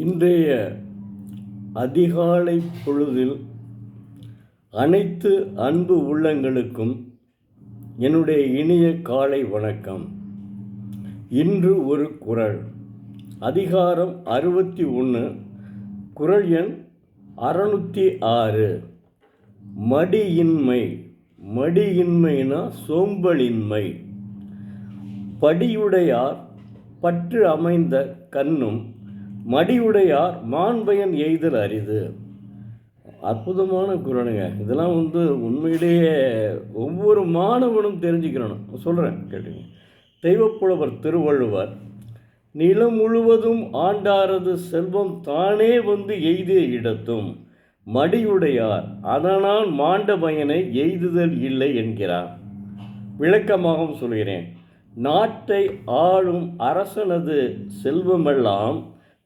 இன்றைய அதிகாலை பொழுதில் அனைத்து அன்பு உள்ளங்களுக்கும் என்னுடைய இனிய காலை வணக்கம். இன்று ஒரு குறள், அதிகாரம் 61, குறள் எண் 606. மடியின்மை. மடியின்மைனா சோம்பலின்மை. படியுடையார் பற்று அமைந்த கண்ணும் மடியுடையார் மாண்பயன் எய்தல் அரிது. அற்புதமான குறளுங்க. இதெல்லாம் உண்மையிலேயே ஒவ்வொரு மாணவனும் தெரிஞ்சுக்கிறணும். சொல்கிறேன் கேட்டுங்க. தெய்வப்புலவர் திருவள்ளுவர், நிலம் முழுவதும் ஆண்டாரது செல்வம் தானே எய்திய இடத்தும் மடியுடையார் அதனால் மாண்ட பயனை எய்துதல் இல்லை என்கிறார். விளக்கமாகவும் சொல்கிறேன். நாட்டை ஆளும் அரசனது செல்வமெல்லாம்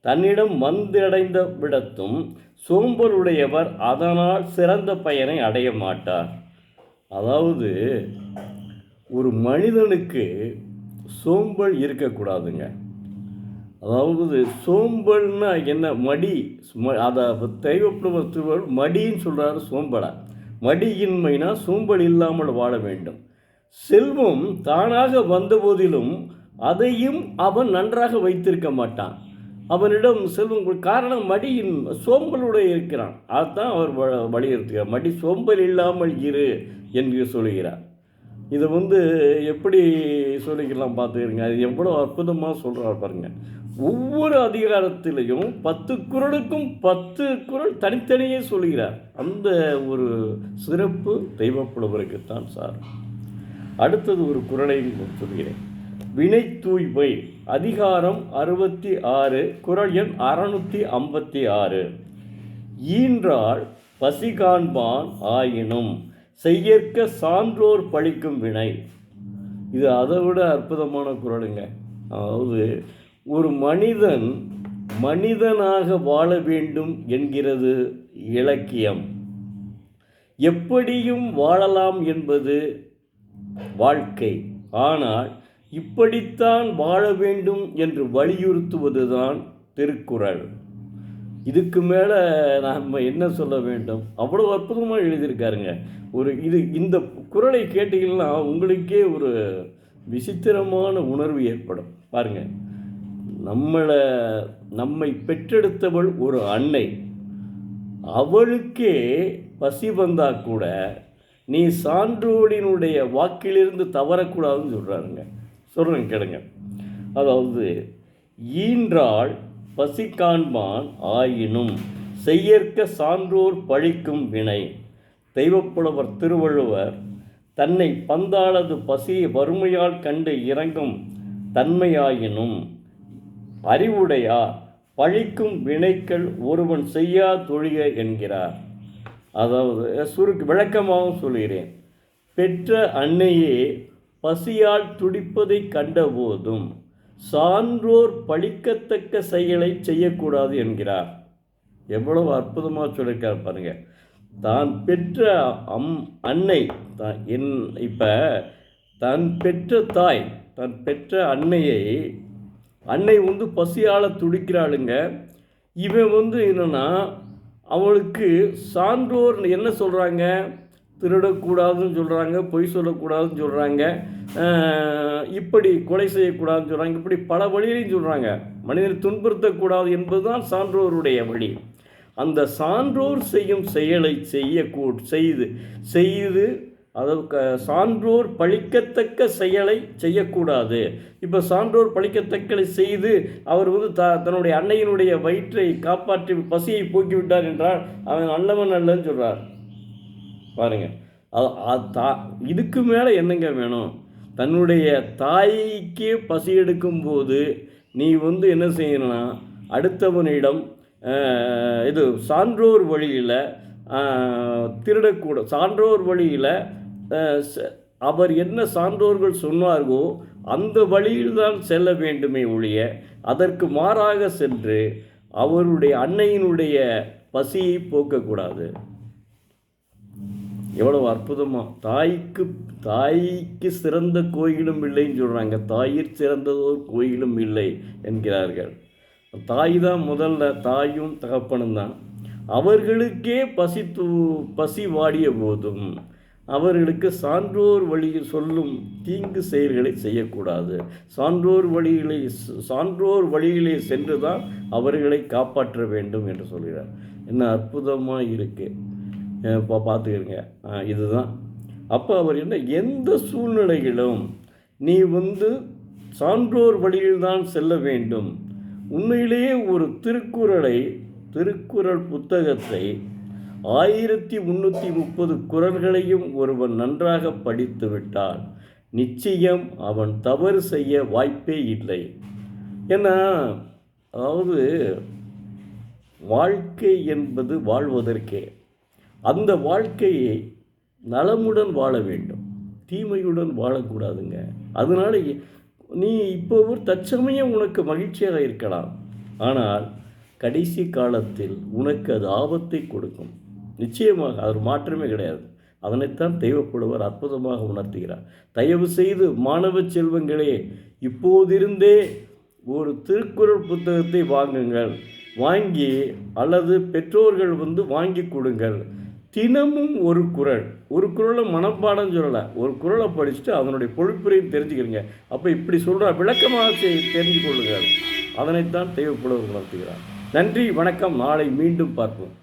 தன்னிடம் வந்தடைந்த விடத்தும் சோம்பலுடையவர் அதனால் சிறந்த பயனை அடைய மாட்டார். அதாவது ஒரு மனிதனுக்கு சோம்பல் இருக்கக்கூடாதுங்க. அதாவது சோம்பல்னா என்ன? மடி. அதை தெய்வப்புலவர் மடின்னு சொல்கிறாரு சோம்பலை. மடியின்மைனா சோம்பல் இல்லாமல் வாழ வேண்டும். செல்வம் தானாக வந்த போதிலும் அதையும் அவன் நன்றாக வைத்திருக்க மாட்டான். அவனிடம் செல்வம் காரணம் மடியின் சோம்பலுடைய இருக்கிறான். அதுதான் அவர் வலியுறுத்துகிறார். மடி சோம்பல் இல்லாமல் இரு என்று சொல்கிறார். இதை எப்படி சொல்லிக்கலாம் பார்த்துக்கிறீங்க. அது எவ்வளோ அற்புதமாக சொல்கிறார் பாருங்க. ஒவ்வொரு அதிகாரத்திலையும் 10 குறளுக்கும் 10 குறள் தனித்தனியே சொல்கிறார். அந்த ஒரு சிறப்பு தெய்வப்புலவருக்குத்தான் சார். அடுத்தது ஒரு குறளை சொல்கிறேன். வினை தூய்மை. அதிகாரம் 66, குறள் எண் 656. ஈன்றால் பசி காண்பான் ஆயினும் செய்யற்க சான்றோர் பழிக்கும் வினை. இது அதை விட அற்புதமான குறளுங்க. அதாவது ஒரு மனிதன் மனிதனாக வாழ வேண்டும் என்கிறது இலக்கியம். எப்படியும் வாழலாம் என்பது வாழ்க்கை. ஆனால் இப்படித்தான் வாழ வேண்டும் என்று வலியுறுத்துவதுதான் திருக்குறள். இதுக்கு மேலே நாம் என்ன சொல்ல வேண்டும்? அவ்வளோ அற்புதமாக எழுதியிருக்காருங்க. இந்த குறளை கேட்டீங்கன்னா உங்களுக்கே ஒரு விசித்திரமான உணர்வு ஏற்படும். பாருங்கள், நம்மை பெற்றெடுத்தவள் ஒரு அன்னை. அவளுக்கே பசி வந்தால் கூட நீ சான்றோடினுடைய வாக்கிலிருந்து தவறக்கூடாதுன்னு சொல்கிறாருங்க. சொல்கிறேன் கேளுங்க. அதாவது ஈன்றால் பசி காண்பான் ஆயினும் செய்யற்க சான்றோர் பழிக்கும் வினை. தெய்வப்புலவர் திருவள்ளுவர் தன்னை பந்தாளது பசியை வறுமையால் கண்டு இறங்கும் தன்மையாயினும் அறிவுடையார் பழிக்கும் வினைகள் ஒருவன் செய்யா தொழிக என்கிறார். அதாவது விளக்கமாகவும் சொல்கிறேன். பெற்ற அன்னையே பசியால் துடிப்பதை கண்டபோதும் சான்றோர் பழிக்கத்தக்க செயலை செய்யக்கூடாது என்கிறார். எவ்வளவு அற்புதமாக சொல்லியிருக்கார் பாருங்க. தான் பெற்ற அன்னை இப்போ தன் பெற்ற தாய், தன் பெற்ற அன்னை பசியால் துடிக்கிறாளுங்க. இவன் என்னன்னா அவளுக்கு சான்றோர் என்ன சொல்கிறாங்க? திருடக்கூடாதுன்னு சொல்கிறாங்க, பொய் சொல்லக்கூடாதுன்னு சொல்கிறாங்க, இப்படி கொலை செய்யக்கூடாதுன்னு சொல்கிறாங்க, இப்படி பல வழியிலையும் சொல்கிறாங்க. மனிதனை துன்புறுத்தக்கூடாது என்பது தான் சான்றோருடைய வழி. அந்த சான்றோர் செய்யும் செயலை செய்து அதாவது சான்றோர் பழிக்கத்தக்க செயலை செய்யக்கூடாது. இப்போ சான்றோர் பழிக்கத்தக்க செய்து அவர் தன்னுடைய அன்னையினுடைய வயிற்றை காப்பாற்றி பசியை போக்கிவிட்டார் என்றால் அவன் நல்லவன் அல்லன்னு சொல்கிறார். பாருங்கள், இதுக்கு மேலே என்னங்க வேணும்? தன்னுடைய தாய்க்கே பசி எடுக்கும்போது நீ என்ன செய்யணும்னா அடுத்தவனிடம் சான்றோர் வழியில் திருடக்கூட, சான்றோர் வழியில் அவர் என்ன சான்றோர்கள் சொன்னார்களோ அந்த வழியில்தான் செல்ல வேண்டுமே ஒழிய அதற்கு மாறாக சென்று அவருடைய அன்னையினுடைய பசியை போக்கக்கூடாது. எவ்வளவு அற்புதமாக தாய்க்கு சிறந்த கோயிலும் இல்லைன்னு சொல்கிறாங்க. தாயிற் சிறந்ததோர் கோயிலும் இல்லை என்கிறார்கள். தாய் தான் முதல்ல, தாயும் தகப்பனும் தான். அவர்களுக்கே பசி வாடிய போதும் அவர்களுக்கு சான்றோர் வழியில் சொல்லும் தீங்கு செயல்களை செய்யக்கூடாது. சான்றோர் வழியிலே சென்று தான் அவர்களை காப்பாற்ற வேண்டும் என்று சொல்கிறார். என்ன அற்புதமாக இருக்குது. இப்போ பார்த்துக்கிறங்க, இதுதான். அப்போ அவர் என்ன, எந்த சூழ்நிலையிலும் நீ சான்றோர் வழியில்தான் செல்ல வேண்டும். உண்மையிலேயே ஒரு திருக்குறள் புத்தகத்தை 1330 குறள்களையும் ஒருவன் நன்றாக படித்து விட்டால் நிச்சயம் அவன் தவறு செய்ய வாய்ப்பே இல்லை. ஏன்னா, அதாவது வாழ்க்கை என்பது வாழ்வதற்கே. அந்த வாழ்க்கையை நலமுடன் வாழ வேண்டும், தீமையுடன் வாழக்கூடாதுங்க. அதனால் நீ இப்போ ஒரு தற்சமயம் உனக்கு மகிழ்ச்சியாக இருக்கலாம், ஆனால் கடைசி காலத்தில் உனக்கு அது ஆபத்தை கொடுக்கும். நிச்சயமாக அது மாற்றமே கிடையாது. அதனைத்தான் தெய்வப்படுவர் அற்புதமாக உணர்த்துகிறார். தயவு செய்து மாணவ செல்வங்களே, இப்போதிருந்தே ஒரு திருக்குறள் புத்தகத்தை வாங்குங்கள். வாங்கி அல்லது பெற்றோர்கள் வாங்கி கொடுங்கள். தினமும் ஒரு குறளை மனப்பாடம் சொல்லலை, ஒரு குறளை படிச்சுட்டு அதனுடைய பொழிப்புரையும் தெரிஞ்சுக்கிறீங்க. அப்போ இப்படி சொல்கிற விளக்கமாக தெரிஞ்சு கொள்ளுங்கள். அதனைத்தான் தெய்வப்படுவர் உணர்த்துகிறார். நன்றி, வணக்கம். நாளை மீண்டும் பார்ப்போம்.